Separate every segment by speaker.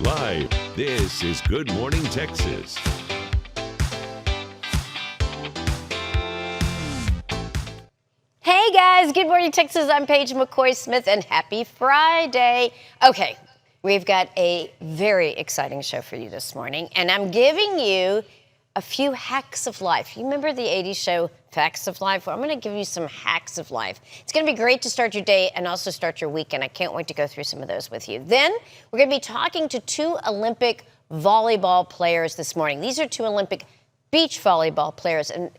Speaker 1: Live, this is Good Morning Texas.
Speaker 2: Hey guys, Good Morning Texas. I'm Paige McCoy Smith and happy Friday. Okay, we've got a very exciting show for you this morning and I'm giving you a few hacks of life. You remember the 80s show Facts of Life? Well, I'm going to give you some hacks of life. It's going to be great to start your day and also start your weekend. I can't wait to go through some of those with you. Then we're going to be talking to two Olympic volleyball players this morning. These are two Olympic beach volleyball players and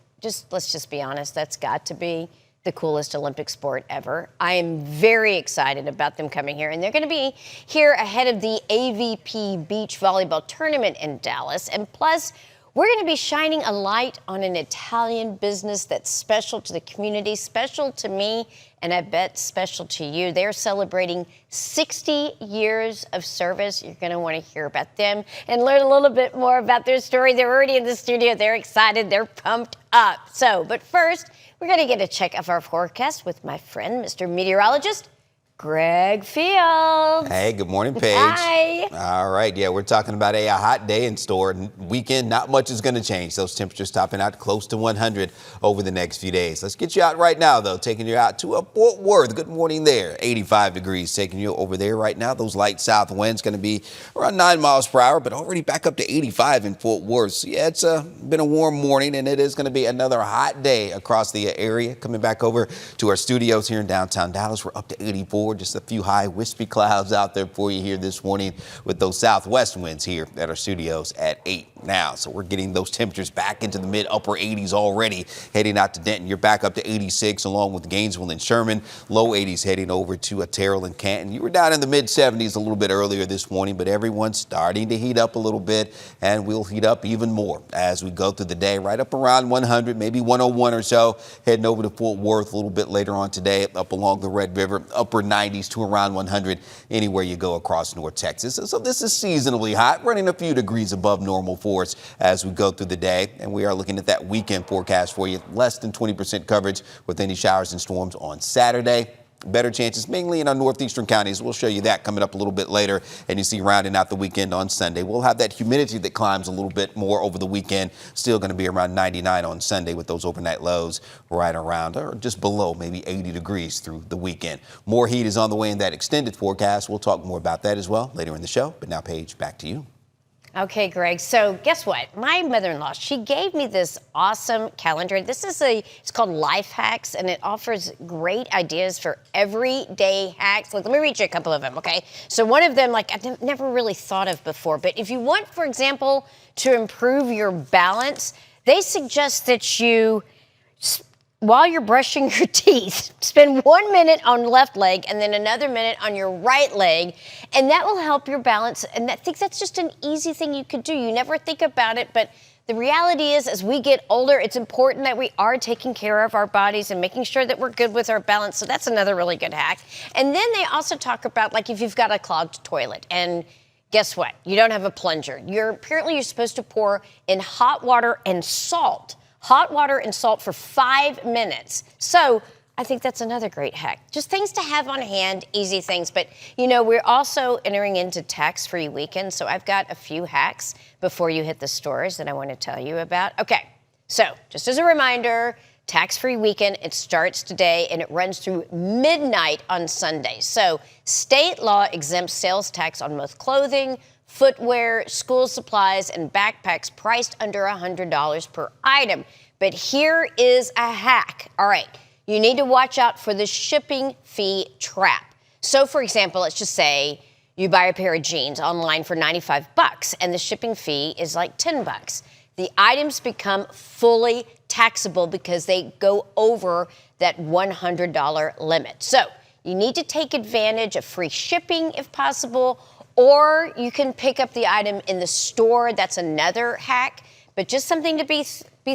Speaker 2: let's just be honest, that's got to be the coolest Olympic sport ever. I am very excited about them coming here, and they're going to be here ahead of the AVP Beach Volleyball Tournament in Dallas. And plus, we're going to be shining a light on an Italian business that's special to the community, special to me, and I bet special to you. They're celebrating 60 years of service. You're going to want to hear about them and learn a little bit more about their story. They're already in the studio. They're excited. They're pumped up. But first, we're going to get a check of our forecast with my friend, Mr. Meteorologist Greg Fields.
Speaker 3: Hey, good morning, Paige.
Speaker 2: Hi.
Speaker 3: All right, yeah, we're talking about a hot day in store. Weekend, not much is going to change. Those temperatures topping out close to 100 over the next few days. Let's get you out right now, though, taking you out to Fort Worth. Good morning there. 85 degrees taking you over there right now. Those light south winds going to be around 9 miles per hour, but already back up to 85 in Fort Worth. So, yeah, it's been a warm morning, and it is going to be another hot day across the area. Coming back over to our studios here in downtown Dallas, we're up to 84. Just a few high wispy clouds out there for you here this morning with those southwest winds here at our studios at 8 now. So we're getting those temperatures back into the mid upper 80s already. Heading out to Denton, you're back up to 86 along with Gainesville and Sherman. Low 80s heading over to Terrell and Canton. You were down in the mid 70s a little bit earlier this morning, but everyone's starting to heat up a little bit, and we'll heat up even more as we go through the day. Right up around 100, maybe 101 or so. Heading over to Fort Worth a little bit later on today, up along the Red River, upper 90s to around 100 anywhere you go across North Texas. So this is seasonably hot, running a few degrees above normal for us as we go through the day. And we are looking at that weekend forecast for you. Less than 20% coverage with any showers and storms on Saturday. Better chances mainly in our northeastern counties. We'll show you that coming up a little bit later. And you see rounding out the weekend on Sunday. We'll have that humidity that climbs a little bit more over the weekend. Still going to be around 99 on Sunday with those overnight lows right around or just below maybe 80 degrees through the weekend. More heat is on the way in that extended forecast. We'll talk more about that as well later in the show. But now, Paige, back to you.
Speaker 2: Okay, Greg. So guess what? My mother-in-law, she gave me this awesome calendar. It's called Life Hacks, and it offers great ideas for everyday hacks. Let me read you a couple of them, okay? So one of them, I've never really thought of before, but if you want, for example, to improve your balance, they suggest that you, while you're brushing your teeth, spend 1 minute on left leg and then another minute on your right leg, and that will help your balance. And I think that's just an easy thing you could do. You never think about it, but the reality is, as we get older, it's important that we are taking care of our bodies and making sure that we're good with our balance. So that's another really good hack. And then they also talk about, if you've got a clogged toilet, and guess what? You don't have a plunger. Apparently you're supposed to pour in hot water and salt. Hot water and salt for 5 minutes. So I think that's another great hack. Just things to have on hand, easy things. But, we're also entering into tax-free weekend, so I've got a few hacks before you hit the stores that I want to tell you about. Okay, so just as a reminder, tax-free weekend, it starts today and it runs through midnight on Sunday. So state law exempts sales tax on most clothing, footwear, school supplies, and backpacks priced under $100 per item. But here is a hack. All right, you need to watch out for the shipping fee trap. So, for example, let's just say you buy a pair of jeans online for $95 and the shipping fee is like $10. The items become fully taxable because they go over that $100 limit. So you need to take advantage of free shipping if possible, or you can pick up the item in the store. That's another hack, but just something to be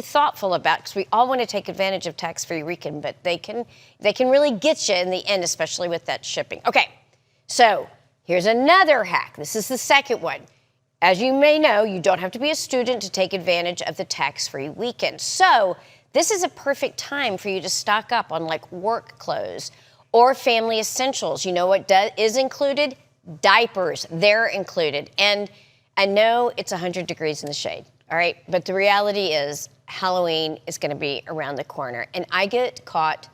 Speaker 2: thoughtful about, because we all want to take advantage of tax-free weekend, but they can really get you in the end, especially with that shipping. Okay, so here's another hack. This is the second one. As you may know, you don't have to be a student to take advantage of the tax-free weekend. So this is a perfect time for you to stock up on work clothes or family essentials. You know what is included? diapers, they're included. And I know it's 100 degrees in the shade, all right? But the reality is Halloween is going to be around the corner. And I get caught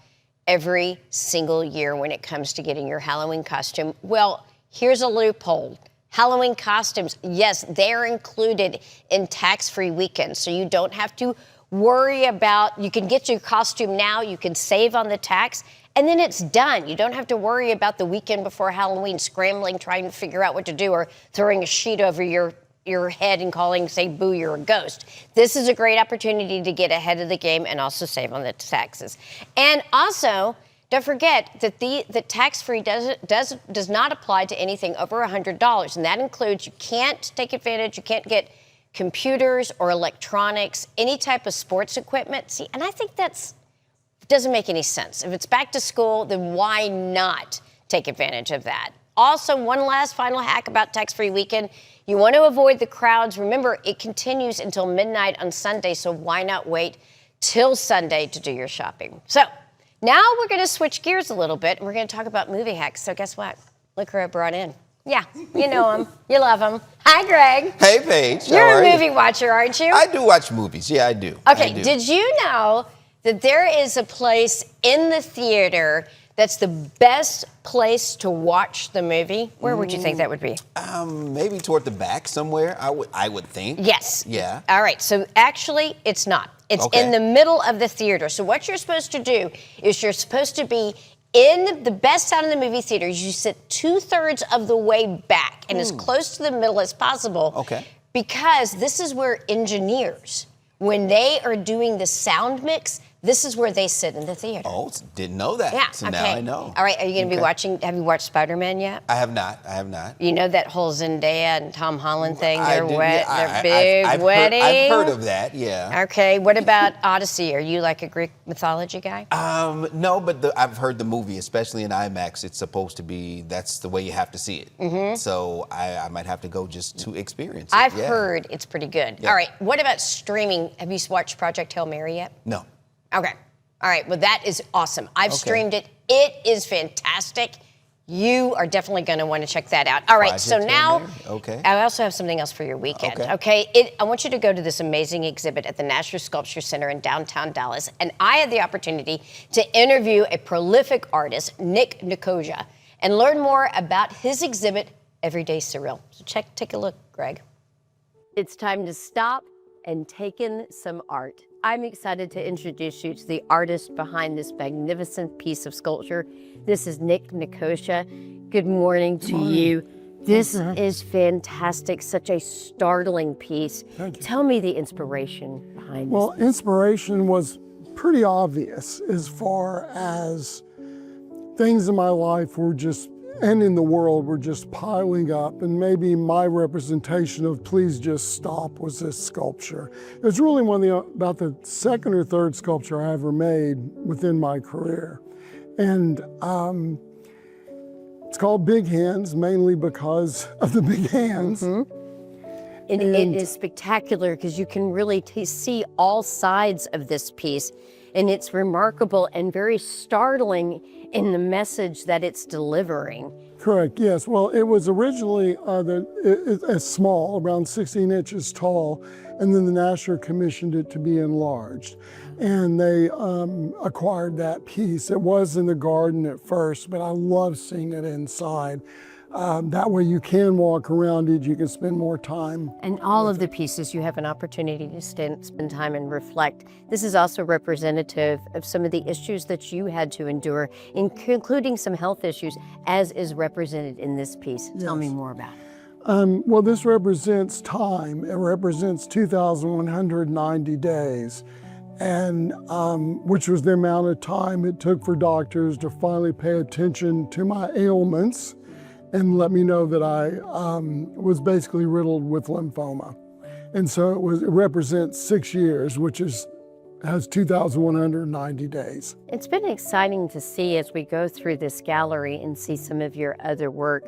Speaker 2: every single year when it comes to getting your Halloween costume. Well, here's a loophole. Halloween costumes, yes, they're included in tax-free weekends, so you don't have to worry about, you can get your costume now, you can save on the tax, and then it's done. You don't have to worry about the weekend before Halloween scrambling, trying to figure out what to do, or throwing a sheet over your head and calling, say, boo, you're a ghost. This is a great opportunity to get ahead of the game and also save on the taxes. And also, don't forget that the tax-free does not apply to anything over $100, and that includes you can't take advantage, you can't get computers or electronics, any type of sports equipment. See, and I think doesn't make any sense. If it's back to school, then why not take advantage of that? Also, one last final hack about tax-free weekend. You want to avoid the crowds. Remember, it continues until midnight on Sunday, so why not wait till Sunday to do your shopping? So now we're going to switch gears a little bit, and we're going to talk about movie hacks. So guess what? Look who I brought in. Yeah, you know him. You love him. Hi, Greg.
Speaker 3: Hey, Paige.
Speaker 2: You're a movie watcher, aren't you?
Speaker 3: I do watch movies. Yeah, I do.
Speaker 2: Okay,
Speaker 3: I do.
Speaker 2: Did you know that there is a place in the theater that's the best place to watch the movie? Where would you think that would be?
Speaker 3: Maybe toward the back somewhere, I would think.
Speaker 2: Yes.
Speaker 3: Yeah.
Speaker 2: All right, so actually, it's not. It's
Speaker 3: Okay.
Speaker 2: in the middle of the theater. So what you're supposed to do is you're supposed to be in the best sound in the movie theater. You sit 2/3 of the way back and as close to the middle as possible.
Speaker 3: Okay.
Speaker 2: Because this is where engineers, when they are doing the sound mix, this is where they sit in the theater.
Speaker 3: Oh, didn't know that.
Speaker 2: Yeah,
Speaker 3: So
Speaker 2: okay.
Speaker 3: now I know.
Speaker 2: All right, are you going to be
Speaker 3: Okay.
Speaker 2: watching, have you watched Spider-Man yet?
Speaker 3: I have not.
Speaker 2: You know that whole Zendaya and Tom Holland thing?
Speaker 3: I
Speaker 2: They're
Speaker 3: did-
Speaker 2: wet,
Speaker 3: yeah,
Speaker 2: their big
Speaker 3: I've
Speaker 2: wedding.
Speaker 3: I've heard of that, yeah.
Speaker 2: Okay, what about Odyssey? Are you like a Greek mythology guy?
Speaker 3: No, but I've heard the movie, especially in IMAX, it's supposed to be, that's the way you have to see it. Mm-hmm. So I might have to go just to experience it.
Speaker 2: I've
Speaker 3: yeah.
Speaker 2: heard it's pretty good.
Speaker 3: Yeah.
Speaker 2: All right, what about streaming? Have you watched Project Hail Mary yet?
Speaker 3: No.
Speaker 2: Okay. All right, well, that is awesome. I've
Speaker 3: Okay.
Speaker 2: streamed it. It is fantastic. You are definitely going to want to check that out. All right, so
Speaker 3: Project Hail
Speaker 2: now
Speaker 3: Mary. Okay.
Speaker 2: I also have something else for your weekend.
Speaker 3: Okay.
Speaker 2: I want you to go to this amazing exhibit at the National Sculpture Center in downtown Dallas, and I had the opportunity to interview a prolific artist, Nick Nicosia, and learn more about his exhibit, Everyday Surreal. So take a look, Greg. It's time to stop and take in some art. I'm excited to introduce you to the artist behind this magnificent piece of sculpture. This is Nick Nicosia. Good morning to you. This is fantastic, such a startling piece.
Speaker 4: Thank you.
Speaker 2: Tell me the inspiration behind this.
Speaker 4: Well, inspiration was pretty obvious as far as things in my life were just, and in the world were just piling up, and maybe my representation of please just stop was this sculpture. It was really about the second or third sculpture I ever made within my career. And it's called Big Hands, mainly because of the big hands.
Speaker 2: And it is spectacular because you can really see all sides of this piece. And it's remarkable and very startling in the message that it's delivering.
Speaker 4: Correct, yes. Well, it was originally small, around 16 inches tall, and then the National commissioned it to be enlarged. And they acquired that piece. It was in the garden at first, but I love seeing it inside. That way you can walk around it, you can spend more time.
Speaker 2: And all of the pieces, you have an opportunity to spend time and reflect. This is also representative of some of the issues that you had to endure, including some health issues, as is represented in this piece. Tell me more about it.
Speaker 4: Well, this represents time. It represents 2,190 days, and which was the amount of time it took for doctors to finally pay attention to my ailments and let me know that I was basically riddled with lymphoma. And so it represents 6 years, which has 2,190 days.
Speaker 2: It's been exciting to see as we go through this gallery and see some of your other work,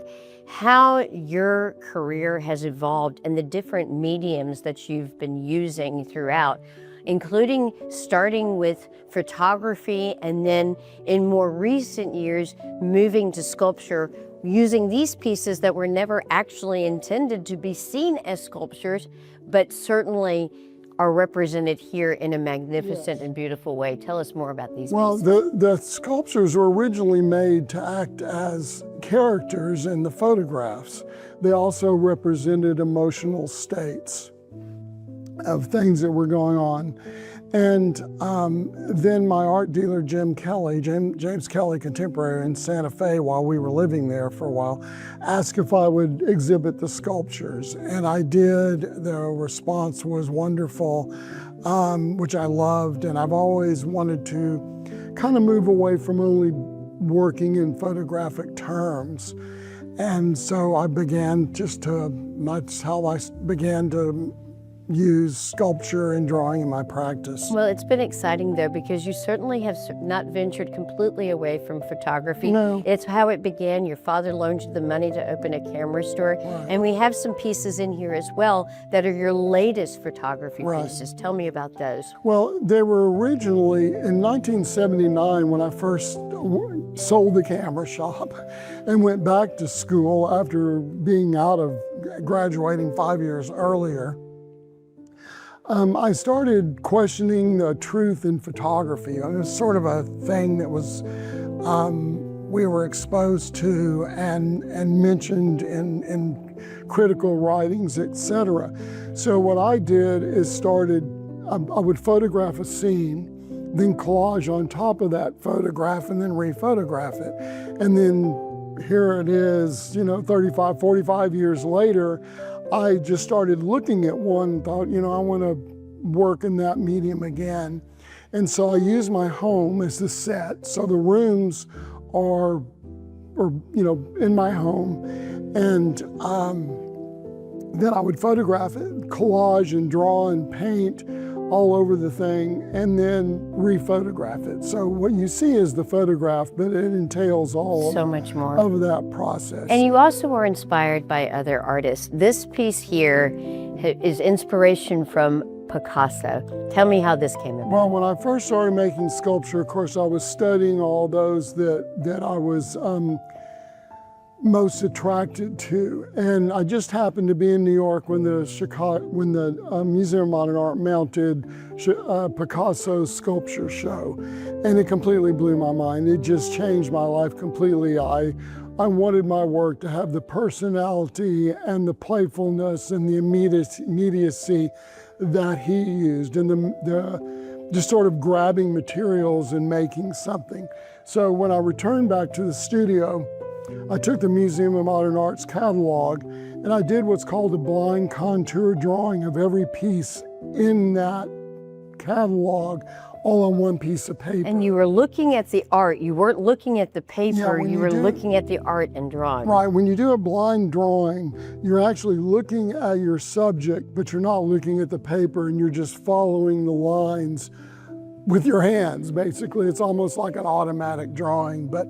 Speaker 2: how your career has evolved and the different mediums that you've been using throughout. including starting with photography and then in more recent years moving to sculpture, using these pieces that were never actually intended to be seen as sculptures, but certainly are represented here in a magnificent and beautiful way. Tell us more about these pieces.
Speaker 4: Well, the sculptures were originally made to act as characters in the photographs. They also represented emotional states of things that were going on. And then my art dealer, James Kelly Contemporary in Santa Fe, while we were living there for a while, asked if I would exhibit the sculptures. And I did. The response was wonderful, which I loved. And I've always wanted to kind of move away from only working in photographic terms. And so I began that's how I began to use sculpture and drawing in my practice.
Speaker 2: Well, it's been exciting though, because you certainly have not ventured completely away from photography.
Speaker 4: No.
Speaker 2: It's how it began. Your father loaned you the money to open a camera store.
Speaker 4: Right.
Speaker 2: And we have some pieces in here as well that are your latest photography
Speaker 4: Right.
Speaker 2: pieces. Tell me about those.
Speaker 4: Well, they were originally in 1979 when I first sold the camera shop and went back to school after being out of graduating 5 years earlier. I started questioning the truth in photography. It was sort of a thing that was we were exposed to and mentioned in critical writings, etc. So what I did is I would photograph a scene, then collage on top of that photograph, and then re-photograph it. And then here it is, 35, 45 years later, I just started looking at one and thought, I want to work in that medium again. And so I used my home as the set. So the rooms are in my home. And then I would photograph it, collage and draw and paint all over the thing, and then re-photograph it. So what you see is the photograph, but it entails all
Speaker 2: So much more.
Speaker 4: of that process.
Speaker 2: And you also were inspired by other artists. This piece here is inspiration from Picasso. Tell me how this came about.
Speaker 4: Well, when I first started making sculpture, of course, I was studying all those that I was most attracted to. And I just happened to be in New York when the Museum of Modern Art mounted Picasso's sculpture show. And it completely blew my mind. It just changed my life completely. I wanted my work to have the personality and the playfulness and the immediacy that he used, and the just sort of grabbing materials and making something. So when I returned back to the studio, I took the Museum of Modern Art's catalog and I did what's called a blind contour drawing of every piece in that catalog, all on one piece of paper.
Speaker 2: And you were looking at the art. You weren't looking at the paper.
Speaker 4: Yeah,
Speaker 2: you were looking at the art and drawing.
Speaker 4: Right, when you do a blind drawing, you're actually looking at your subject, but you're not looking at the paper, and you're just following the lines with your hands, basically. It's almost like an automatic drawing, but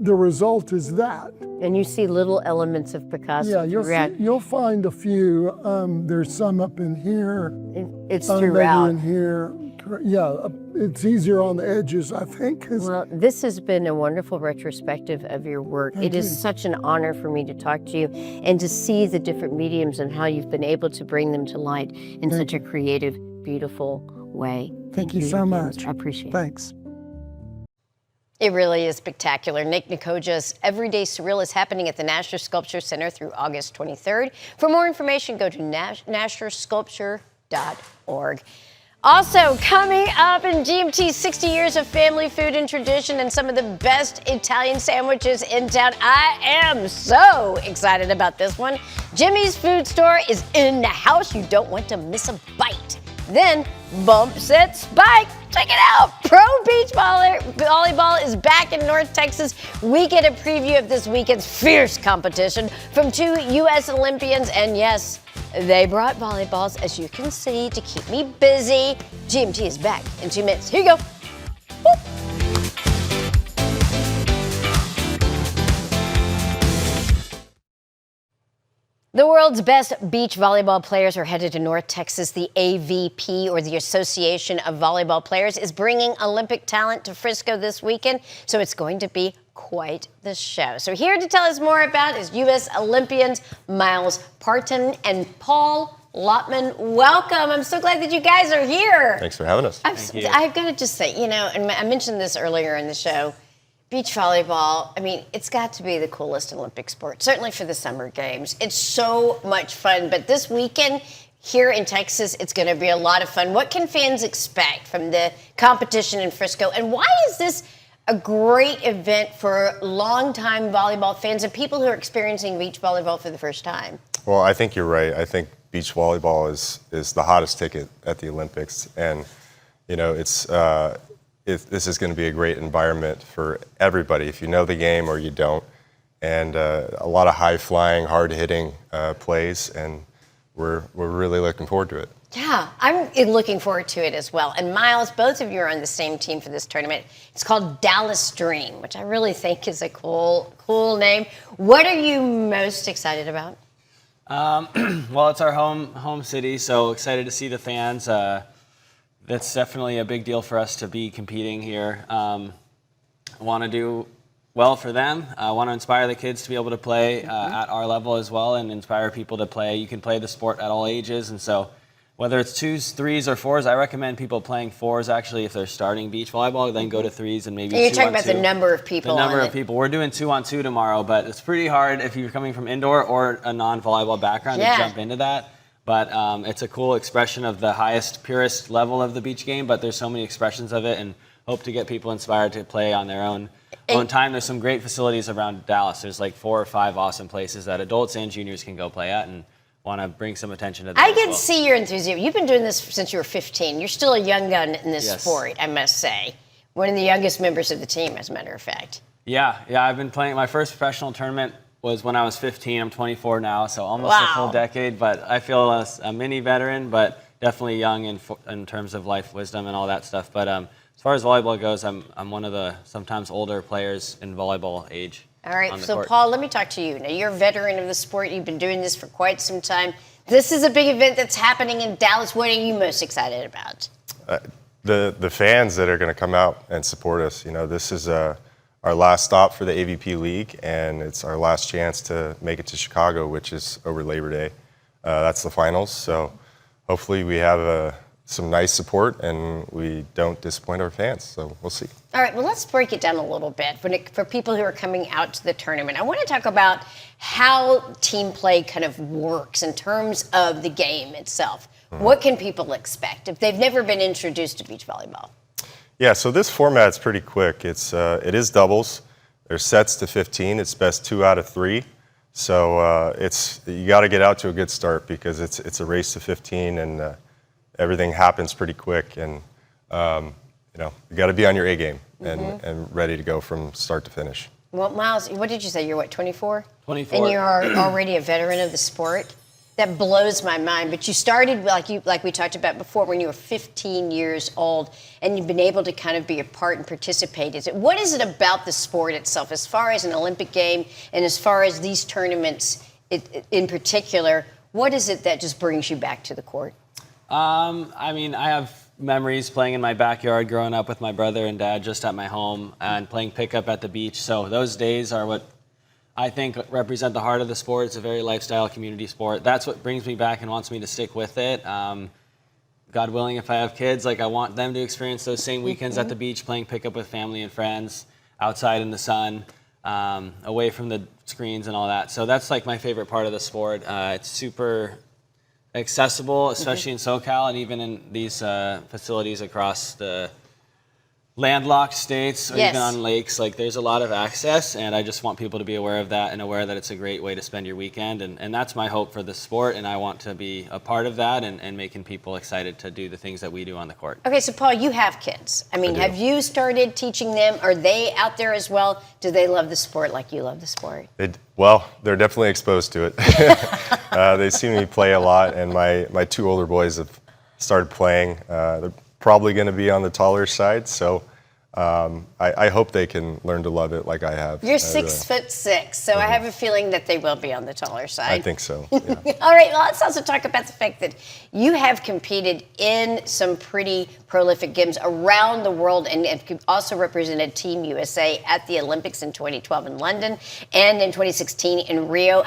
Speaker 4: the result is that.
Speaker 2: And you see little elements of Picasso throughout.
Speaker 4: You'll find a few. There's some up in here.
Speaker 2: It's
Speaker 4: maybe
Speaker 2: throughout.
Speaker 4: in here. Yeah, it's easier on the edges, I think.
Speaker 2: Well, this has been a wonderful retrospective of your work. It is such an honor for me to talk to you and to see the different mediums and how you've been able to bring them to light in such a creative, beautiful way.
Speaker 4: Thank you so much.
Speaker 2: I appreciate it.
Speaker 4: Thanks.
Speaker 2: It really is spectacular. Nick Nkoja's Everyday Surreal is happening at the Nasher Sculpture Center through August 23rd. For more information, go to nashersculpture.org. Also coming up in GMT, 60 years of family food and tradition and some of the best Italian sandwiches in town. I am so excited about this one. Jimmy's Food Store is in the house. You don't want to miss a bite. Then Bump Set Spike. Check it out. Pro Beach Volleyball is back in North Texas. We get a preview of this weekend's fierce competition from 2 U.S. Olympians. And yes, they brought volleyballs, as you can see, to keep me busy. GMT is back in 2 minutes. Here you go. Woo. The world's best beach volleyball players are headed to North Texas. The AVP, or the Association of Volleyball Players, is bringing Olympic talent to Frisco this weekend, so it's going to be quite the show. So here to tell us more about is U.S. Olympians Miles Parton and Paul Lotman. Welcome. I'm so glad that you guys are here.
Speaker 5: Thanks for having us.
Speaker 2: I've got to just say, and I mentioned this earlier in the show, beach volleyball, it's got to be the coolest Olympic sport, certainly for the Summer Games. It's so much fun, but this weekend here in Texas, it's going to be a lot of fun. What can fans expect from the competition in Frisco, and why is this a great event for longtime volleyball fans and people who are experiencing beach volleyball for the first time?
Speaker 5: Well, I think you're right. I think beach volleyball is the hottest ticket at the Olympics, and this is going to be a great environment for everybody, if you know the game or you don't, and a lot of high-flying, hard-hitting plays, and we're really looking forward to it.
Speaker 2: Yeah, I'm looking forward to it as well. And Miles, both of you are on the same team for this tournament. It's called Dallas Dream, which I really think is a cool name. What are you most excited about?
Speaker 6: Well, it's our home city, so excited to see the fans. That's definitely a big deal for us to be competing here. I want to do well for them. I want to inspire the kids to be able to play at our level as well, and inspire people to play. You can play the sport at all ages, and so whether it's 2s, 3s, or 4s, I recommend people playing 4s actually if they're starting beach volleyball, then go to 3s and maybe 2-on-2.
Speaker 2: You're talking about the number of people.
Speaker 6: The number of people. We're doing 2-on-2 tomorrow, but it's pretty hard if you're coming from indoor or a non-volleyball background to jump into that. But it's a cool expression of the highest, purest level of the beach game, but there's so many expressions of it, and hope to get people inspired to play on their own time. There's some great facilities around Dallas. There's like 4 or 5 awesome places that adults and juniors can go play at, and want to bring some attention to that.
Speaker 2: I can see your enthusiasm. You've been doing this since you were 15. You're still a young gun in this sport, I must say. One of the youngest members of the team, as a matter of fact.
Speaker 6: Yeah, I've been playing. My first professional tournament was when I was 15. I'm 24 now, so almost a full decade. But I feel a mini veteran, but definitely young in terms of life wisdom and all that stuff. But as far as volleyball goes, I'm one of the sometimes older players in volleyball age.
Speaker 2: All right, so Paul, let me talk to you. Now, you're a veteran of the sport. You've been doing this for quite some time. This is a big event that's happening in Dallas. What are you most excited about?
Speaker 5: The fans that are going to come out and support us. This is our last stop for the AVP League, and it's our last chance to make it to Chicago, which is over Labor Day. That's the finals, so hopefully we have some nice support and we don't disappoint our fans, so we'll see.
Speaker 2: All right, well, let's break it down a little bit. For people who are coming out to the tournament, I want to talk about how team play kind of works in terms of the game itself. Mm-hmm. What can people expect if they've never been introduced to beach volleyball?
Speaker 5: Yeah, so this format's pretty quick. It is doubles. There's sets to 15. It's best 2 out of 3. So you got to get out to a good start because it's a race to 15, and everything happens pretty quick. And you got to be on your A game and ready to go from start to finish.
Speaker 2: Well, Miles, what did you say? You're what, 24?
Speaker 6: 24.
Speaker 2: And you're already a veteran of the sport? That blows my mind. But you started, like we talked about before, when you were 15 years old, and you've been able to kind of be a part and participate. What is it about the sport itself, as far as an Olympic game and as far as these tournaments in particular, what is it that just brings you back to the court?
Speaker 6: I have memories playing in my backyard growing up with my brother and dad just at my home and playing pickup at the beach. So those days are what I think represent the heart of the sport. It's a very lifestyle community sport. That's what brings me back and wants me to stick with it. God willing, if I have kids, I want them to experience those same weekends at the beach, playing pickup with family and friends, outside in the sun, away from the screens and all that. So that's my favorite part of the sport. It's super accessible, especially in SoCal and even in these facilities across the landlocked states or even on lakes. There's a lot of access, and I just want people to be aware of that and aware that it's a great way to spend your weekend, and that's my hope for the sport, and I want to be a part of that and making people excited to do the things that we do on the court. Okay,
Speaker 2: so Paul, you have kids. Have you started teaching them? Are they out there as well? Do they love the sport like you love the sport?
Speaker 5: They're definitely exposed to it. They see me play a lot, and my 2 older boys have started playing. They're probably going to be on the taller side, so I hope they can learn to love it like I have.
Speaker 2: You're 6'6", so I have a feeling that they will be on the taller side.
Speaker 5: I think so. Yeah.
Speaker 2: All right, well, let's also talk about the fact that you have competed in some pretty prolific games around the world and have also represented Team USA at the Olympics in 2012 in London and in 2016 in Rio.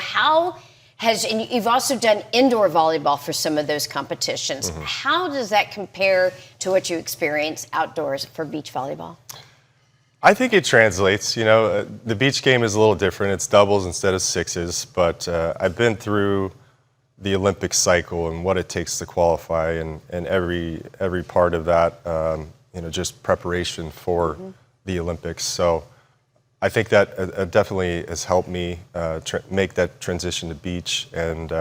Speaker 2: And you've also done indoor volleyball for some of those competitions. How does that compare to what you experience outdoors for beach volleyball?
Speaker 5: I think it translates. You know, the beach game is a little different. It's doubles instead of sixes, but I've been through the Olympic cycle and what it takes to qualify, and every part of that, you know, just preparation for the Olympics. So I think that definitely has helped me make that transition to beach, and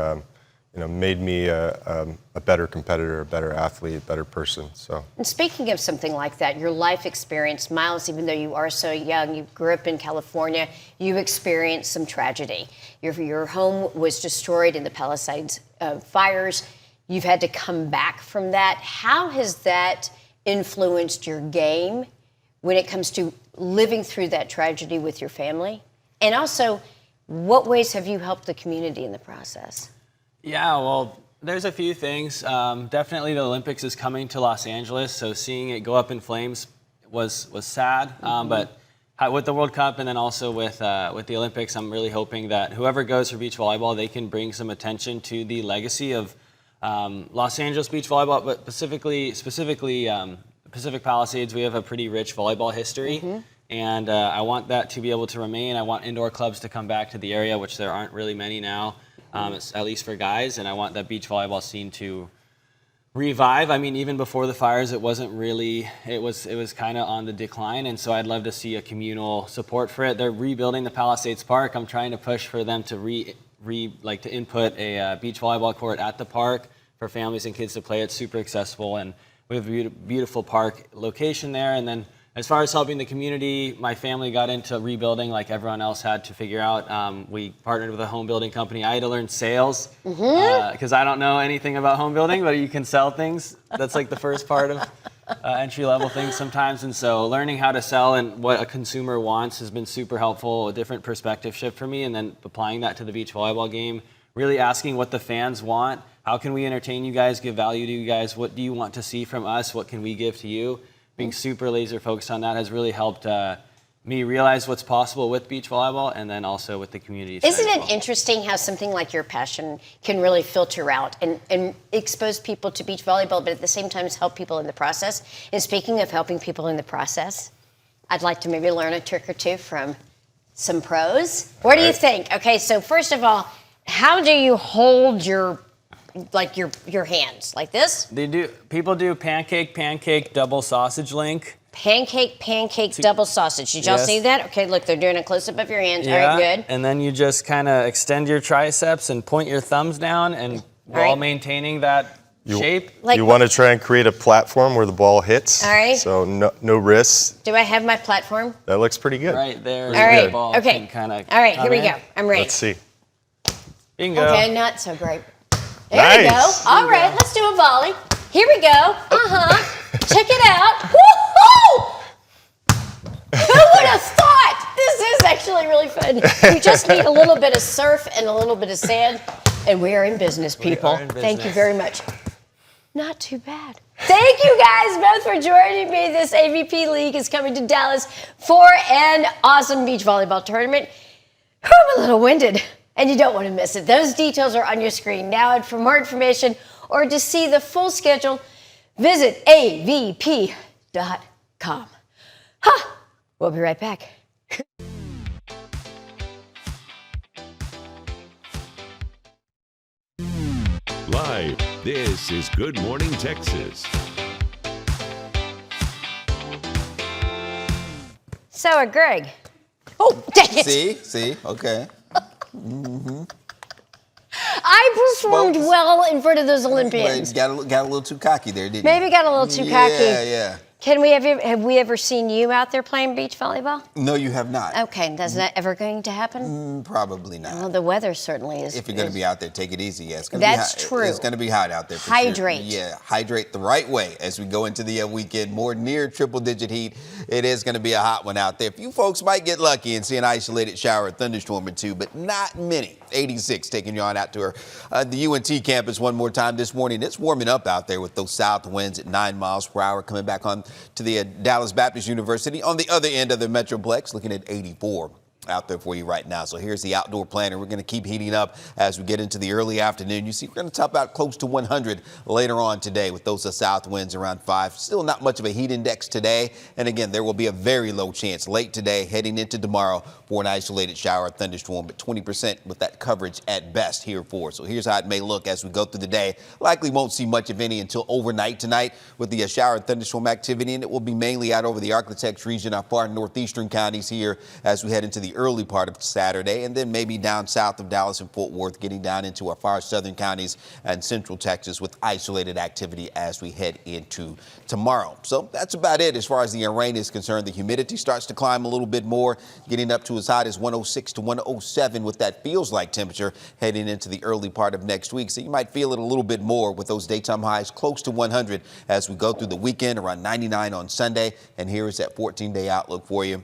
Speaker 5: you know, made me a better competitor, a better athlete, a better person. So.
Speaker 2: And speaking of something like that, your life experience, Miles, even though you are so young, you grew up in California, you experienced some tragedy. Your home was destroyed in the Palisades fires. You've had to come back from that. How has that influenced your game when it comes to living through that tragedy with your family? And also, what ways have you helped the community in the process?
Speaker 6: Yeah, well, there's a few things. Definitely the Olympics is coming to Los Angeles, so seeing it go up in flames was sad. But with the World Cup and then also with the Olympics, I'm really hoping that whoever goes for beach volleyball, they can bring some attention to the legacy of Los Angeles beach volleyball, but specifically Pacific Palisades. We have a pretty rich volleyball history. And I want that to be able to remain. I want indoor clubs to come back to the area, which there aren't really many now. At least for guys, and I want that beach volleyball scene to revive. I mean, even before the fires, it wasn't really, it was kind of on the decline, and so I'd love to see a communal support for it. They're rebuilding the Palisades Park. I'm trying to push for them to to input a beach volleyball court at the park for families and kids to play. It's super accessible, and we have a beautiful park location there. And then as far as helping the community, my family got into rebuilding like everyone else had to figure out. We partnered with a home building company. I had to learn sales because I don't know anything about home building, but you can sell things. That's like the first part of entry-level things sometimes. And so learning how to sell and what a consumer wants has been super helpful, a different perspective shift for me. And then applying that to the beach volleyball game, really asking what the fans want. How can we entertain you guys, give value to you guys? What do you want to see from us? What can we give to you? Being super laser focused on that has really helped me realize what's possible with beach volleyball and then also with the community.
Speaker 2: Isn't it interesting how something like your passion can really filter out and expose people to beach volleyball, but at the same time help people in the process? And speaking of helping people in the process, I'd like to maybe learn a trick or two from some pros. What do you think? Okay, so first of all, how do you hold your hands like this?
Speaker 6: People do pancake, double sausage link.
Speaker 2: Pancake, double sausage. Did y'all see that? Okay, look, they're doing a close-up of your hands.
Speaker 6: Yeah.
Speaker 2: All right, good.
Speaker 6: And then you just kind of extend your triceps and point your thumbs down, and while maintaining that shape.
Speaker 5: You want to try and create a platform where the ball hits.
Speaker 2: All right.
Speaker 5: So no wrists.
Speaker 2: Do I have my platform?
Speaker 5: That looks pretty good.
Speaker 6: Right there.
Speaker 2: All right.
Speaker 6: The ball
Speaker 2: Okay.
Speaker 6: can kinda
Speaker 2: all right, here we go. I'm ready.
Speaker 5: Let's see.
Speaker 6: Bingo.
Speaker 2: Okay, not so great. There we go.
Speaker 5: Nice.
Speaker 2: All right, let's do a volley. Here we go. Check it out. Woo-hoo! Who would have thought? This is actually really fun. We just need a little bit of surf and a little bit of sand, and we are in business, people. Thank you very much. Not too bad. Thank you guys both for joining me. This AVP League is coming to Dallas for an awesome beach volleyball tournament. I'm a little winded, and you don't want to miss it. Those details are on your screen now, and for more information or to see the full schedule, visit avp.com. We'll be right back.
Speaker 1: Live, this is Good Morning Texas.
Speaker 2: So, Greg. Oh, dang it.
Speaker 3: See, okay.
Speaker 2: I performed well in front of those Olympians.
Speaker 3: Got a little too cocky there, didn't you?
Speaker 2: Maybe got a little too cocky.
Speaker 3: Yeah.
Speaker 2: Have we ever seen you out there playing beach volleyball?
Speaker 3: No, you have not.
Speaker 2: Okay, that's not ever going to happen?
Speaker 3: Probably not.
Speaker 2: Well, the weather certainly is.
Speaker 3: If you're going to be out there, take it easy. Yeah, it's gonna
Speaker 2: That's
Speaker 3: be hot.
Speaker 2: true.
Speaker 3: It's going to be hot out there. For
Speaker 2: Hydrate.
Speaker 3: Sure. Yeah, hydrate the right way as we go into the weekend. More near triple-digit heat. It is going to be a hot one out there. A few folks might get lucky and see an isolated shower or thunderstorm or two, but not many. 86 taking you on out to the UNT campus one more time this morning. It's warming up out there with those south winds at 9 miles per hour coming back on to the Dallas Baptist University on the other end of the Metroplex, looking at 84 out there for you right now. So here's the outdoor planner. We're going to keep heating up as we get into the early afternoon. You see, we're going to top out close to 100 later on today with those south winds around 5. Still not much of a heat index today. And again, there will be a very low chance late today heading into tomorrow for an isolated shower or thunderstorm, but 20% with that coverage at best here for us. So here's how it may look as we go through the day. Likely won't see much of any until overnight tonight with the shower and thunderstorm activity, and it will be mainly out over the Arklatex region, our far northeastern counties here as we head into the early part of Saturday, and then maybe down south of Dallas and Fort Worth, getting down into our far southern counties and central Texas with isolated activity as we head into tomorrow. So that's about it as far as the rain is concerned. The humidity starts to climb a little bit more, getting up to as hot as 106 to 107 with that feels like temperature heading into the early part of next week. So you might feel it a little bit more with those daytime highs close to 100 as we go through the weekend, around 99 on Sunday. And here is that 14-day outlook for you.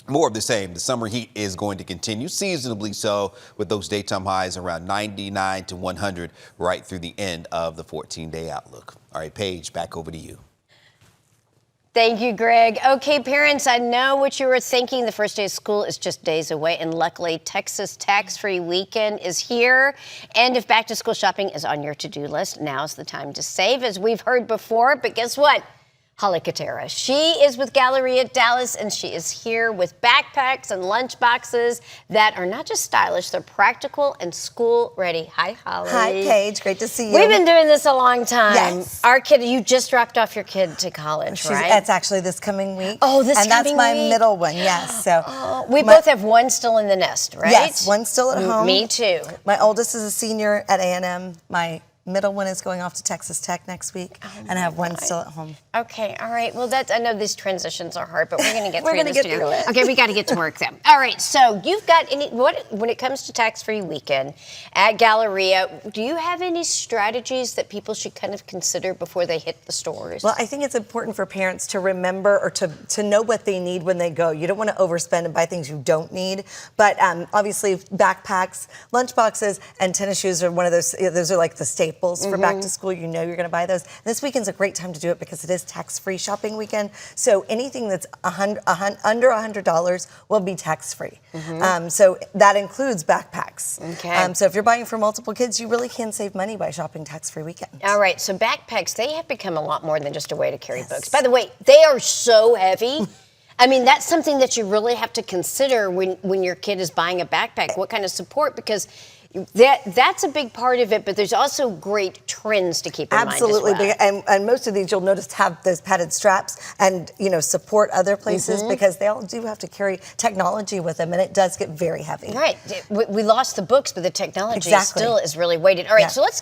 Speaker 3: More of the same. The summer heat is going to continue, seasonably so, with those daytime highs around 99 to 100 right through the end of the 14-day outlook. All right, Paige, back over to you.
Speaker 2: Thank you, Greg. Okay, parents, I know what you were thinking. The first day of school is just days away, and luckily, Texas tax-free weekend is here. And if back-to-school shopping is on your to-do list, now's the time to save, as we've heard before. But guess what? Holly Katera. She is with Galleria Dallas, and she is here with backpacks and lunch boxes that are not just stylish, they're practical and school ready. Hi, Holly.
Speaker 7: Hi, Paige. Great to see you.
Speaker 2: We've been doing this a long time.
Speaker 7: Yes.
Speaker 2: Our kid, you just dropped off your kid to college, right?
Speaker 7: It's actually this coming week.
Speaker 2: Oh, this coming week?
Speaker 7: And that's my middle one, yes. So
Speaker 2: we both have one still in the nest, right?
Speaker 7: Yes, one still at home.
Speaker 2: Me too.
Speaker 7: My oldest is a senior at A&M. My middle one is going off to Texas Tech next week, and I have one still at home.
Speaker 2: Okay, all right. Well, I know these transitions are hard, but we're going to get
Speaker 7: We're
Speaker 2: through
Speaker 7: gonna
Speaker 2: this
Speaker 7: get
Speaker 2: together.
Speaker 7: through it.
Speaker 2: Okay, we got to get to work then. All right, so you've got when it comes to tax-free weekend at Galleria, do you have any strategies that people should kind of consider before they hit the stores?
Speaker 7: Well, I think it's important for parents to remember or to know what they need when they go. You don't want to overspend and buy things you don't need, but obviously backpacks, lunch boxes, and tennis shoes are one of those. Those are like the staples for back to school. You know you're going to buy those. And this weekend's a great time to do it because it is tax-free shopping weekend. So anything that's under $100 will be tax-free. So that includes backpacks.
Speaker 2: Okay.
Speaker 7: So if you're buying for multiple kids, you really can save money by shopping tax-free weekend.
Speaker 2: All right, so backpacks, they have become a lot more than just a way to carry books. By the way, they are so heavy. I mean, that's something that you really have to consider when your kid is buying a backpack, what kind of support, because that's a big part of it, but there's also great trends to keep in mind as well.
Speaker 7: Absolutely, and most of these you'll notice have those padded straps and support other places because they all do have to carry technology with them, and it does get very heavy.
Speaker 2: Right, we lost the books, but the technology still is really weighted. All right, so let's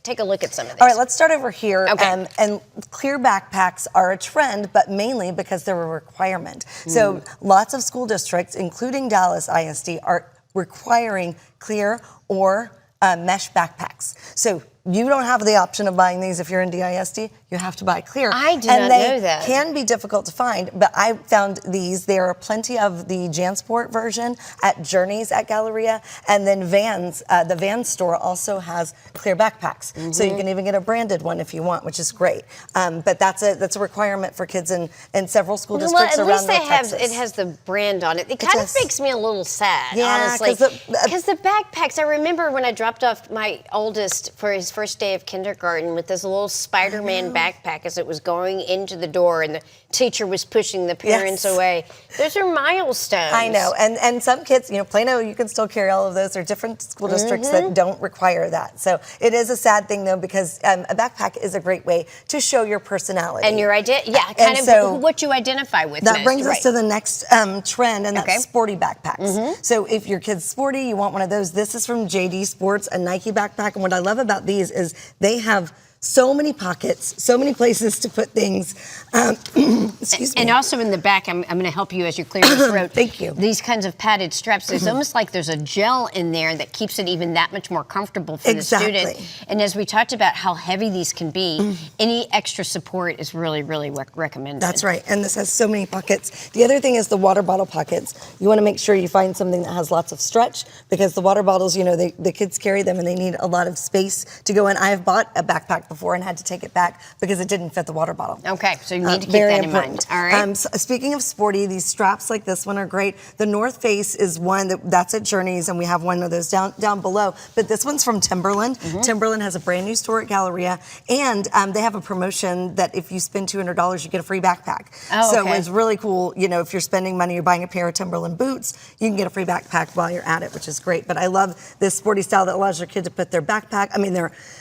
Speaker 2: take a look at some of these.
Speaker 7: All right, let's start over here.
Speaker 2: Okay.
Speaker 7: And clear backpacks are a trend, but mainly because they're a requirement. So lots of school districts, including Dallas ISD, are requiring clear or mesh backpacks. So you don't have the option of buying these if you're in DISD. You have to buy clear.
Speaker 2: I did not know that.
Speaker 7: And they can be difficult to find, but I found these. There are plenty of the JanSport version at Journeys at Galleria, and then Vans. The Vans store also has clear backpacks, so you can even get a branded one if you want, which is great. But that's a requirement for kids in several school districts around North Texas.
Speaker 2: It has the brand on it. It kind of makes me a little sad, honestly, because the backpacks. I remember when I dropped off my oldest for his first day of kindergarten with this little Spider-Man backpack as it was going into the door, and the teacher was pushing the parents away. Those are milestones.
Speaker 7: I know, and some kids, Plano, you can still carry all of those. There are different school districts that don't require that. So it is a sad thing, though, because a backpack is a great way to show your personality.
Speaker 2: And your kind of what you identify with.
Speaker 7: That brings us to the next trend, and that's sporty backpacks. So if your kid's sporty, you want one of those. This is from JD Sports, a Nike backpack, and what I love about these is they have So many pockets, so many places to put things. Excuse me.
Speaker 2: And also in the back, I'm going to help you as you clear your throat.
Speaker 7: Thank you.
Speaker 2: These kinds of padded straps, it's almost like there's a gel in there that keeps it even that much more comfortable for the student. And as we talked about how heavy these can be, any extra support is really, really recommended.
Speaker 7: That's right. And this has so many pockets. The other thing is the water bottle pockets. You want to make sure you find something that has lots of stretch, because the water bottles, you know, the kids carry them and they need a lot of space to go in. I have bought a backpack before and had to take it back because it didn't fit the water bottle.
Speaker 2: Okay, so you need to keep that in mind. All right.
Speaker 7: So speaking of sporty, these straps like this one are great. The North Face is one that's at Journeys, and we have one of those down below. But this one's from Timberland. Timberland has a brand new store at Galleria, and they have a promotion that if you spend $200, you get a free backpack.
Speaker 2: Oh,
Speaker 7: so
Speaker 2: okay.
Speaker 7: it's really cool. You know, if you're spending money, you're buying a pair of Timberland boots, you can get a free backpack while you're at it, which is great. But I love this sporty style that allows your kid to put their backpack,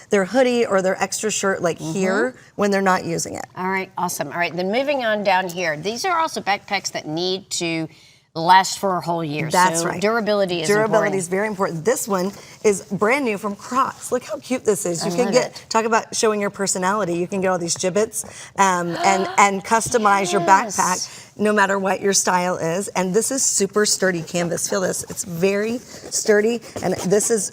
Speaker 7: their hoodie or their extra shirt like here when they're not using it.
Speaker 2: All right, awesome. All right, then moving on down here. These are also backpacks that need to last for a whole year.
Speaker 7: That's right.
Speaker 2: Durability is
Speaker 7: Durability is very important. This one is brand new from Crocs. Look how cute this is. You can talk about showing your personality. You can get all these gibbets and customize your backpack no matter what your style is. And this is super sturdy canvas. Feel this. It's very sturdy, and this is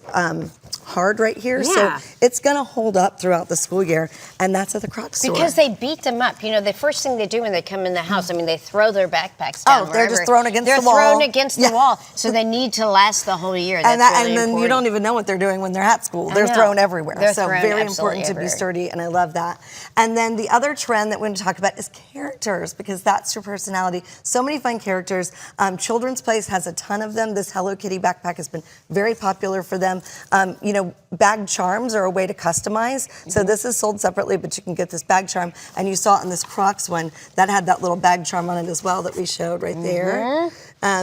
Speaker 7: hard right here, so it's going to hold up throughout the school year, and that's at the Crocs store.
Speaker 2: Because they beat them up. You know, the first thing they do when they come in the house, they throw their backpacks down.
Speaker 7: Oh, they're just thrown against the wall.
Speaker 2: They're thrown against the wall, so they need to last the whole year. That's really
Speaker 7: and then
Speaker 2: important.
Speaker 7: you don't even know what they're doing when they're at school. They're thrown everywhere.
Speaker 2: They're
Speaker 7: so
Speaker 2: thrown
Speaker 7: very important to
Speaker 2: everywhere.
Speaker 7: be sturdy, and I love that. And then the other trend that we're going to talk about is characters, because that's your personality. So many fun characters. Children's Place has a ton of them. This Hello Kitty backpack has been very popular for them. Bag charms are a way to customize. So this is sold separately, but you can get this bag charm. And you saw it in this Crocs one that had that little bag charm on it as well that we showed right there.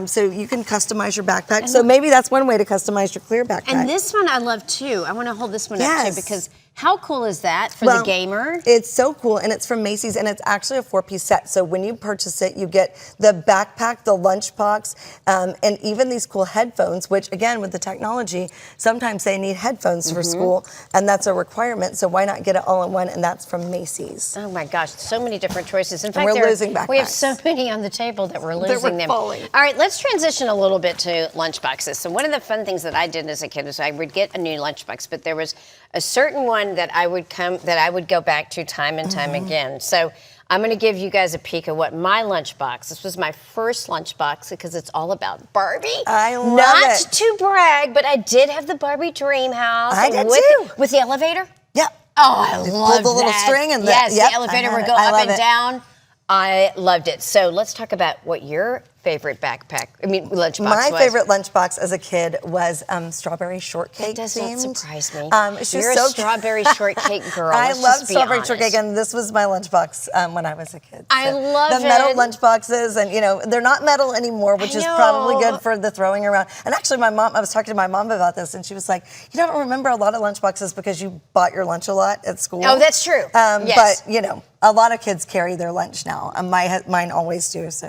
Speaker 7: So you can customize your backpack. So maybe that's one way to customize your clear backpack.
Speaker 2: And this one I love too. I want to hold this one up too, because how cool is that for the gamer?
Speaker 7: It's so cool, and it's from Macy's, and it's actually a 4-piece set. So when you purchase it, you get the backpack, the lunchbox, and even these cool headphones, which again, with the technology, sometimes they need headphones for school, and that's a requirement. So why not get it all in one? And that's from Macy's.
Speaker 2: Oh my gosh, so many different choices. In fact,
Speaker 7: we're losing backpacks.
Speaker 2: We have so many on the table that we're losing them.
Speaker 7: Falling.
Speaker 2: All right, let's transition a little bit to lunchboxes. So one of the fun things that I did as a kid is I would get a new lunchbox, but there was a certain one that I would go back to time and time again. So I'm going to give you guys a peek at what my lunchbox. This was my first lunchbox because it's all about Barbie.
Speaker 7: I love
Speaker 2: Not
Speaker 7: it.
Speaker 2: to brag, but I did have the Barbie dream house.
Speaker 7: I did too.
Speaker 2: With the elevator.
Speaker 7: Yeah.
Speaker 2: Oh, I love
Speaker 7: pull the little string and the
Speaker 2: elevator would go up and down. I loved it. So let's talk about what your favorite lunchbox was.
Speaker 7: My favorite lunchbox as a kid was strawberry shortcake.
Speaker 2: It does not surprise me.
Speaker 7: You're
Speaker 2: a strawberry shortcake girl.
Speaker 7: I
Speaker 2: Let's
Speaker 7: love
Speaker 2: just be
Speaker 7: strawberry
Speaker 2: honest.
Speaker 7: shortcake, and this was my lunchbox when I was a kid.
Speaker 2: I love
Speaker 7: the metal
Speaker 2: it.
Speaker 7: lunchboxes, and they're not metal anymore, which is probably good for the throwing around. And actually, I was talking to my mom about this, and she was like, "You don't remember a lot of lunchboxes because you bought your lunch a lot at school."
Speaker 2: Oh, that's true. Yes.
Speaker 7: But a lot of kids carry their lunch now. Mine always do. So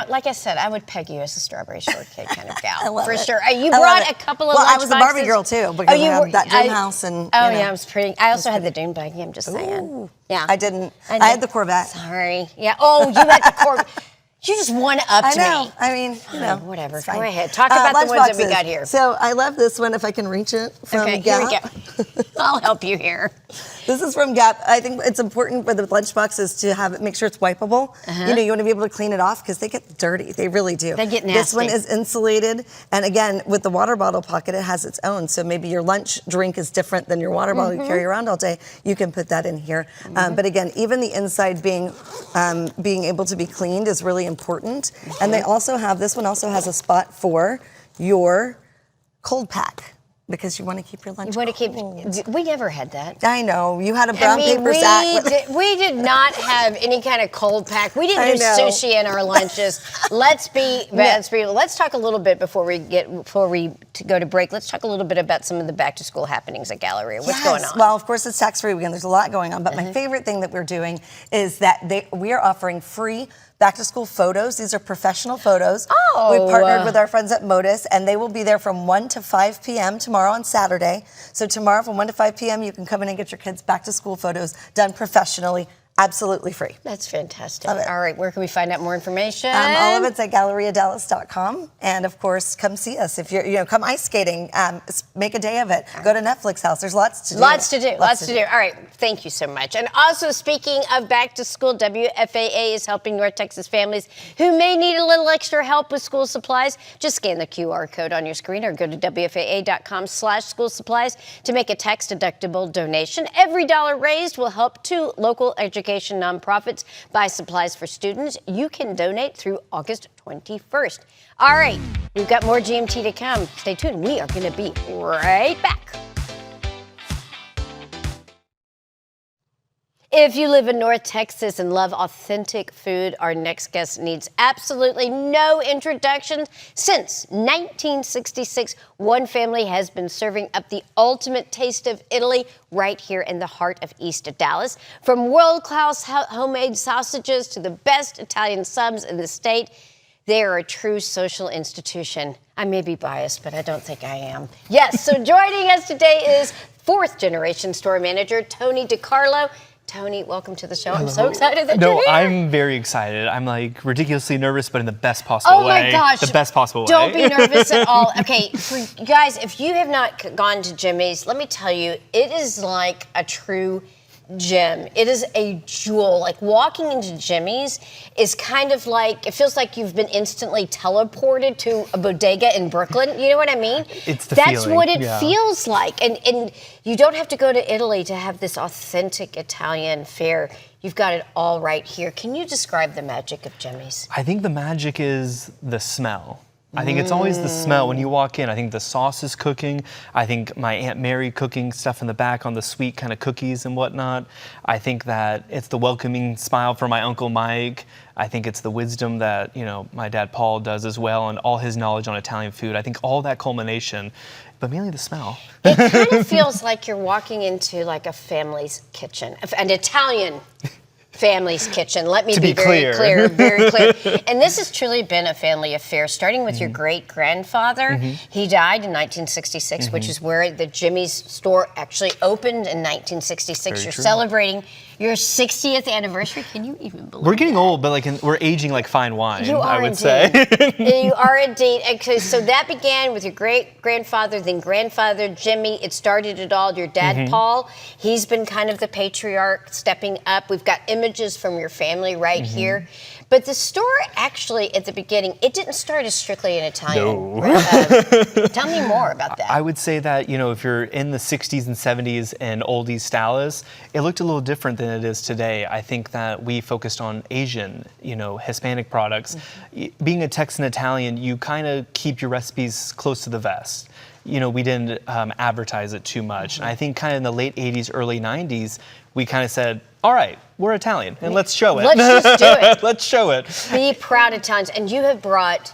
Speaker 2: like I said, I would peg you as a strawberry shortcake kind of gal.
Speaker 7: I love
Speaker 2: for
Speaker 7: it.
Speaker 2: sure. You brought a couple of lunchboxes.
Speaker 7: I was a Barbie girl too because I had that dream house and.
Speaker 2: I was pretty. I also had the dune buggy. I'm just saying.
Speaker 7: Ooh.
Speaker 2: Yeah.
Speaker 7: I didn't. I had the Corvette.
Speaker 2: Sorry. Yeah. Oh, you had the Corvette. You just one up to
Speaker 7: me.
Speaker 2: I
Speaker 7: mean,
Speaker 2: whatever. Go ahead. Talk about the ones that we got here.
Speaker 7: So I love this one. If I can reach it from Gap.
Speaker 2: Here we go. I'll help you here.
Speaker 7: This is from Gap. I think it's important for the lunchboxes to make sure it's wipeable. You want to be able to clean it off because they get dirty. They really do.
Speaker 2: They get nasty.
Speaker 7: This one is insulated, and again, with the water bottle pocket, it has its own. So maybe your lunch drink is different than your water bottle you carry around all day. You can put that in here. But again, even the inside being able to be cleaned is really important. And they also have, this one also has a spot for your cold pack because you want to keep your lunch cold.
Speaker 2: We never had that.
Speaker 7: I know. You had a brown paper sack.
Speaker 2: We did not have any kind of cold pack. We didn't do sushi in our lunches. Let's talk a little bit before we go to break. Let's talk a little bit about some of the back to school happenings at Galleria. What's going on?
Speaker 7: Well, of course, it's tax-free weekend. There's a lot going on. But my favorite thing that we're doing is that we are offering free back to school photos. These are professional photos.
Speaker 2: Oh.
Speaker 7: We partnered with our friends at Modus, and they will be there from 1 to 5 p.m. tomorrow on Saturday. So tomorrow from 1 to 5 p.m. you can come in and get your kids back to school photos done professionally. Absolutely free.
Speaker 2: That's fantastic.
Speaker 7: Love it.
Speaker 2: All right, where can we find out more information?
Speaker 7: All of it's at GalleriaDallas.com, and of course, come see us. If you're, come ice skating, make a day of it. Go to Netflix House. There's lots to do.
Speaker 2: Lots to do. All right, thank you so much. And also, speaking of back to school, WFAA is helping North Texas families who may need a little extra help with school supplies. Just scan the QR code on your screen or go to WFAA.com/school supplies to make a tax-deductible donation. Every dollar raised will help 2 local education nonprofits buy supplies for students. You can donate through August 21st. All right, we've got more GMT to come. Stay tuned. We are going to be right back. If you live in North Texas and love authentic food, our next guest needs absolutely no introduction. Since 1966, one family has been serving up the ultimate taste of Italy right here in the heart of East Dallas. From world-class homemade sausages to the best Italian subs in the state, they are a true social institution. I may be biased, but I don't think I am. Yes, so joining us today is 4th-generation store manager Tony DiCarlo. Tony, welcome to the show. I'm so excited that you're here.
Speaker 8: I'm very excited. I'm like ridiculously nervous, but in the best possible way.
Speaker 2: Oh my gosh.
Speaker 8: The best possible way.
Speaker 2: Don't be nervous at all. Okay, for you guys, if you have not gone to Jimmy's, let me tell you, it is like a true gem. It is a jewel. Like walking into Jimmy's is kind of like, it feels like you've been instantly teleported to a bodega in Brooklyn. You know what I mean?
Speaker 8: It's the
Speaker 2: That's
Speaker 8: feeling.
Speaker 2: what it
Speaker 8: Yeah.
Speaker 2: feels like. And you don't have to go to Italy to have this authentic Italian fare. You've got it all right here. Can you describe the magic of Jimmy's?
Speaker 8: I think the magic is the smell. I think it's always the smell when you walk in. I think the sauce is cooking. I think my Aunt Mary cooking stuff in the back on the sweet kind of cookies and whatnot. I think that it's the welcoming smile from my Uncle Mike. I think it's the wisdom that, my dad Paul does as well, and all his knowledge on Italian food. I think all that culmination, but mainly the smell.
Speaker 2: It kind of feels like you're walking into like a family's kitchen, an Italian family's kitchen. Let me be very clear, very clear. And this has truly been a family affair, starting with your great-grandfather. He died in 1966, which is where the Jimmy's store actually opened in 1966.
Speaker 8: Very
Speaker 2: You're
Speaker 8: true.
Speaker 2: celebrating your 60th anniversary. Can you even believe
Speaker 8: We're getting
Speaker 2: that?
Speaker 8: old, but we're aging like fine wine,
Speaker 2: You are
Speaker 8: I would
Speaker 2: indeed.
Speaker 8: say.
Speaker 2: You are indeed. Okay, so that began with your great-grandfather, then grandfather Jimmy. It started it all. Your dad, Paul, he's been kind of the patriarch, stepping up. We've got images from your family right here. But the store actually, at the beginning, it didn't start as strictly an Italian. Tell me more about that.
Speaker 8: I would say that, if you're in the 60s and 70s and old East Dallas, it looked a little different than it is today. I think that we focused on Asian, Hispanic products. Being a Texan Italian, you kind of keep your recipes close to the vest. We didn't advertise it too much. And I think kind of in the late 80s, early 90s, we kind of said, all right, we're Italian, and let's show it.
Speaker 2: Let's just do it.
Speaker 8: Let's show it.
Speaker 2: Be proud Italians. And you have brought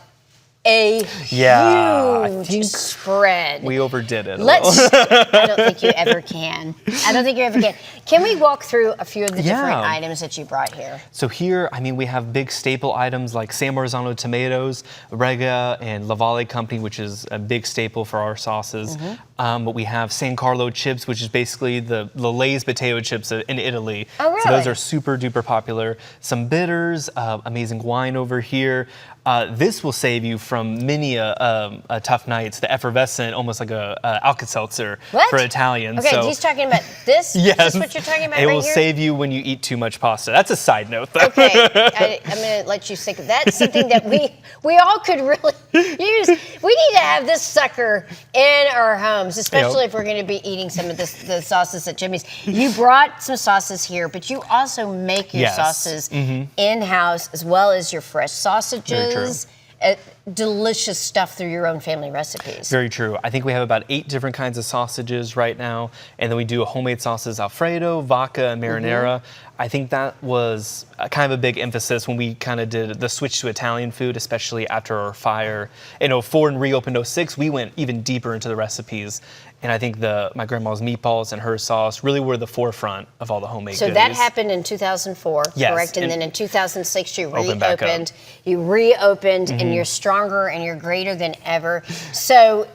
Speaker 2: a
Speaker 8: I
Speaker 2: huge spread.
Speaker 8: We overdid it.
Speaker 2: I don't think you ever can. Can we walk through a few of the different
Speaker 8: Yeah.
Speaker 2: items that you brought here?
Speaker 8: So here, we have big staple items like San Marzano tomatoes, Rega and Lavale Company, which is a big staple for our sauces. But we have San Carlo chips, which is basically the Lay's potato chips in Italy.
Speaker 2: Oh, really?
Speaker 8: So those are super duper popular. Some bitters, amazing wine over here. This will save you from many a tough nights. The effervescent, almost like a Alka-Seltzer for Italians.
Speaker 2: Okay,
Speaker 8: so,
Speaker 2: he's talking about this?
Speaker 8: yes,
Speaker 2: Is this what you're talking about
Speaker 8: it
Speaker 2: right
Speaker 8: will
Speaker 2: here?
Speaker 8: save you when you eat too much pasta. That's a side note, though.
Speaker 2: Okay, I'm going to let you think of that. That's something that we all could really use. We need to have this sucker in our homes, especially if we're going to be eating some of the sauces at Jimmy's. You brought some sauces here, but you also make your sauces in-house as well as your fresh sausages.
Speaker 8: Very true.
Speaker 2: Delicious stuff through your own family recipes.
Speaker 8: Very true. I think we have about 8 different kinds of sausages right now, and then we do homemade sauces, Alfredo, vodka, and marinara. I think that was kind of a big emphasis when we kind of did the switch to Italian food, especially after our fire in 04 and reopened 06. We went even deeper into the recipes. And I think my grandma's meatballs and her sauce really were the forefront of all the homemade
Speaker 2: So
Speaker 8: goodies.
Speaker 2: that happened in 2004,
Speaker 8: Yes,
Speaker 2: correct? And
Speaker 8: and
Speaker 2: then in 2006 you
Speaker 8: opened back up.
Speaker 2: reopened. You reopened and you're stronger and you're greater than ever. So,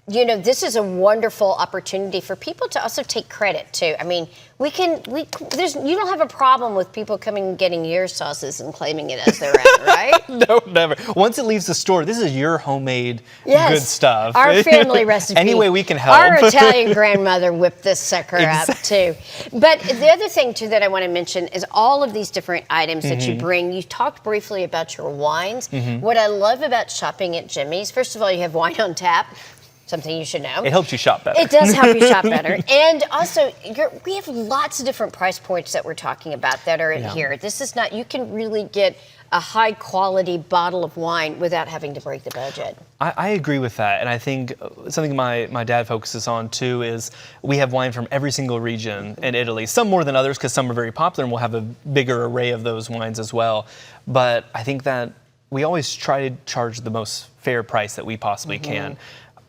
Speaker 2: you know, this is a wonderful opportunity for people to also take credit too. I mean, you don't have a problem with people coming and getting your sauces and claiming it as their own, right?
Speaker 8: No, never. Once it leaves the store, this is your homemade good stuff.
Speaker 2: Our family recipe.
Speaker 8: Any way we can help.
Speaker 2: Our Italian grandmother whipped this sucker up too. But the other thing too that I want to mention is all of these different items that you bring. You talked briefly about your wines. What I love about shopping at Jimmy's, first of all, you have wine on tap. Something you should know.
Speaker 8: It helps you shop better.
Speaker 2: It does help you shop better. And also, we have lots of different price points that we're talking about that are here. This is not, you can really get a high quality bottle of wine without having to break the budget.
Speaker 8: I agree with that. And I think something my dad focuses on too is we have wine from every single region in Italy. Some more than others because some are very popular and we'll have a bigger array of those wines as well. But I think that we always try to charge the most fair price that we possibly can.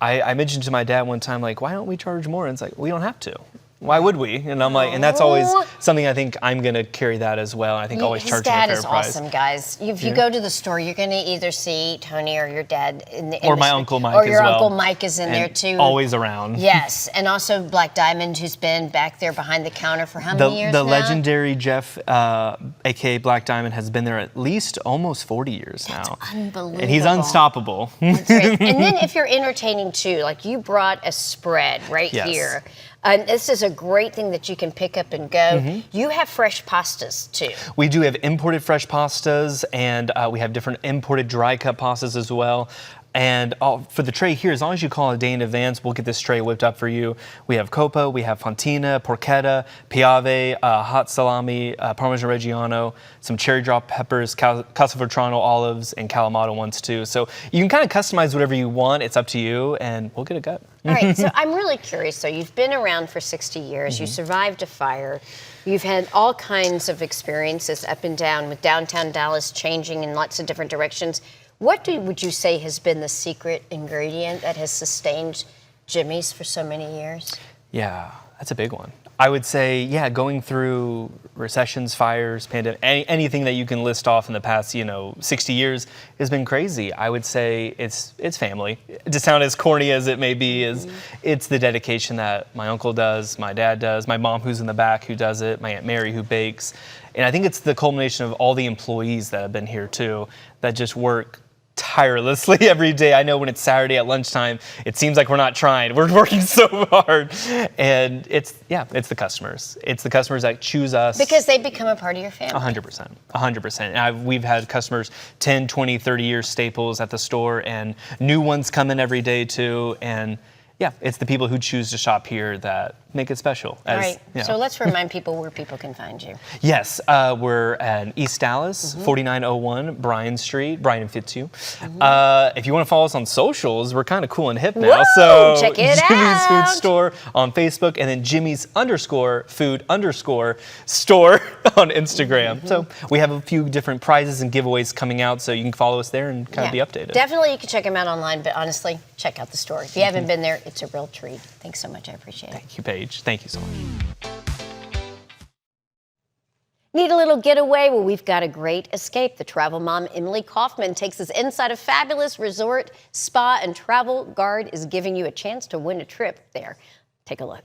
Speaker 8: I mentioned to my dad one time, like, why don't we charge more? And it's like, we don't have to. Why would we? And I'm like, and that's always something I think I'm going to carry that as well. And I think always charging a fair price.
Speaker 2: His dad is awesome, guys. If you go to the store, you're going to either see Tony or your dad
Speaker 8: or my Uncle Mike
Speaker 2: or
Speaker 8: as
Speaker 2: your
Speaker 8: well.
Speaker 2: Uncle Mike is in there too.
Speaker 8: Always around.
Speaker 2: Yes, and also Black Diamond, who's been back there behind the counter for how many years now?
Speaker 8: The legendary Jeff, aka Black Diamond, has been there at least almost 40 years now.
Speaker 2: That's unbelievable.
Speaker 8: And he's unstoppable.
Speaker 2: That's right. And then if you're entertaining too, like you brought a spread right here. And this is a great thing that you can pick up and go. You have fresh pastas too.
Speaker 8: We do have imported fresh pastas, and we have different imported dry cut pastas as well. And for the tray here, as long as you call a day in advance, we'll get this tray whipped up for you. We have coppa, we have fontina, porchetta, piave, hot salami, Parmesan Reggiano, some cherry drop peppers, Castelvetrano olives, and Kalamata ones too. So you can kind of customize whatever you want. It's up to you, and we'll get it gut.
Speaker 2: All right, so I'm really curious. So you've been around for 60 years. You survived a fire. You've had all kinds of experiences up and down with downtown Dallas changing in lots of different directions. What would you say has been the secret ingredient that has sustained Jimmy's for so many years?
Speaker 8: Yeah, that's a big one. I would say, going through recessions, fires, pandemic, anything that you can list off in the past, 60 years has been crazy. I would say it's family. To sound as corny as it may be, it's the dedication that my uncle does, my dad does, my mom who's in the back who does it, my Aunt Mary who bakes. And I think it's the culmination of all the employees that have been here too, that just work tirelessly every day. I know when it's Saturday at lunchtime, it seems like we're not trying. We're working so hard. And it's the customers. It's the customers that choose us.
Speaker 2: Because they become a part of your family.
Speaker 8: 100%. 100%. We've had customers 10, 20, 30 year staples at the store, and new ones come in every day too. And it's the people who choose to shop here that make it special.
Speaker 2: All right. So let's remind people where people can find you.
Speaker 8: Yes, we're in East Dallas, 4901 Bryan Street. Bryan fits you. If you want to follow us on socials, we're kind of cool and hip now.
Speaker 2: Whoa,
Speaker 8: so
Speaker 2: check it
Speaker 8: Jimmy's
Speaker 2: out.
Speaker 8: Food Store on Facebook, and then Jimmy's_food_store on Instagram. So we have a few different prizes and giveaways coming out, so you can follow us there and kind of be updated.
Speaker 2: Definitely, you can check them out online, but honestly, check out the store. If you haven't been there, it's a real treat. Thanks so much. I appreciate it.
Speaker 8: Thank you, Paige. Thank you so much.
Speaker 2: Need a little getaway? Well, we've got a great escape. The travel mom, Emily Kaufman, takes us inside a fabulous resort, spa, and Travel Guard is giving you a chance to win a trip there. Take a look.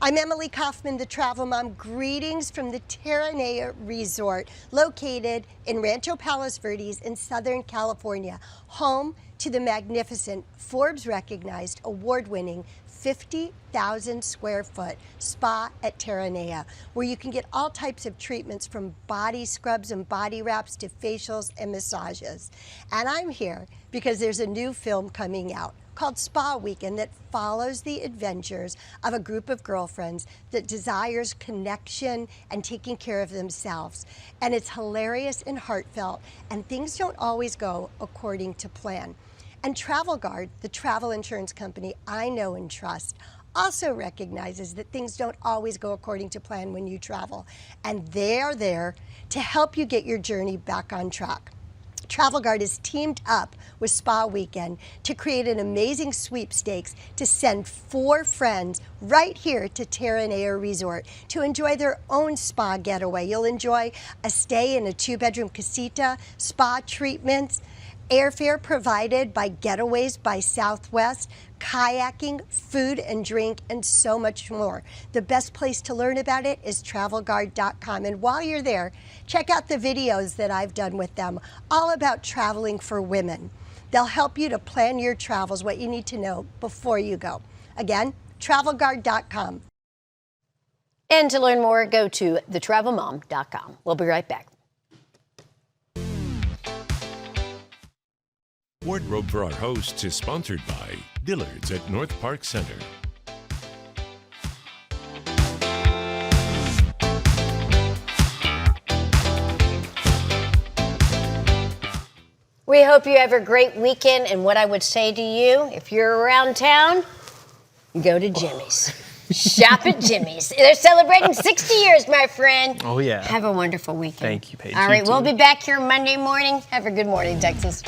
Speaker 9: I'm Emily Kaufman, the travel mom. Greetings from the Terranea Resort, located in Rancho Palos Verdes in Southern California, home to the magnificent Forbes-recognized, award-winning 50,000 square foot spa at Terranea, where you can get all types of treatments from body scrubs and body wraps to facials and massages. And I'm here because there's a new film coming out called Spa Weekend that follows the adventures of a group of girlfriends that desires connection and taking care of themselves. And it's hilarious and heartfelt, and things don't always go according to plan. And Travel Guard, the travel insurance company I know and trust, also recognizes that things don't always go according to plan when you travel, and they are there to help you get your journey back on track. Travel Guard has teamed up with Spa Weekend to create an amazing sweepstakes to send 4 friends right here to Terranea Resort to enjoy their own spa getaway. You'll enjoy a stay in a 2-bedroom casita, spa treatments, airfare provided by Getaways by Southwest, kayaking, food and drink, and so much more. The best place to learn about it is travelguard.com. And while you're there, check out the videos that I've done with them, all about traveling for women. They'll help you to plan your travels, what you need to know before you go. Again, travelguard.com.
Speaker 2: And to learn more, go to thetravelmom.com. We'll be right back.
Speaker 1: Wardrobe for our hosts is sponsored by Dillard's at North Park Center.
Speaker 2: We hope you have a great weekend. And what I would say to you, if you're around town, go to Jimmy's. Shop at Jimmy's. They're celebrating 60 years, my friend.
Speaker 8: Oh, yeah.
Speaker 2: Have a wonderful weekend.
Speaker 8: Thank you, Paige.
Speaker 2: All right,
Speaker 8: You
Speaker 2: we'll
Speaker 8: too.
Speaker 2: be back here Monday morning. Have a good morning, Texas.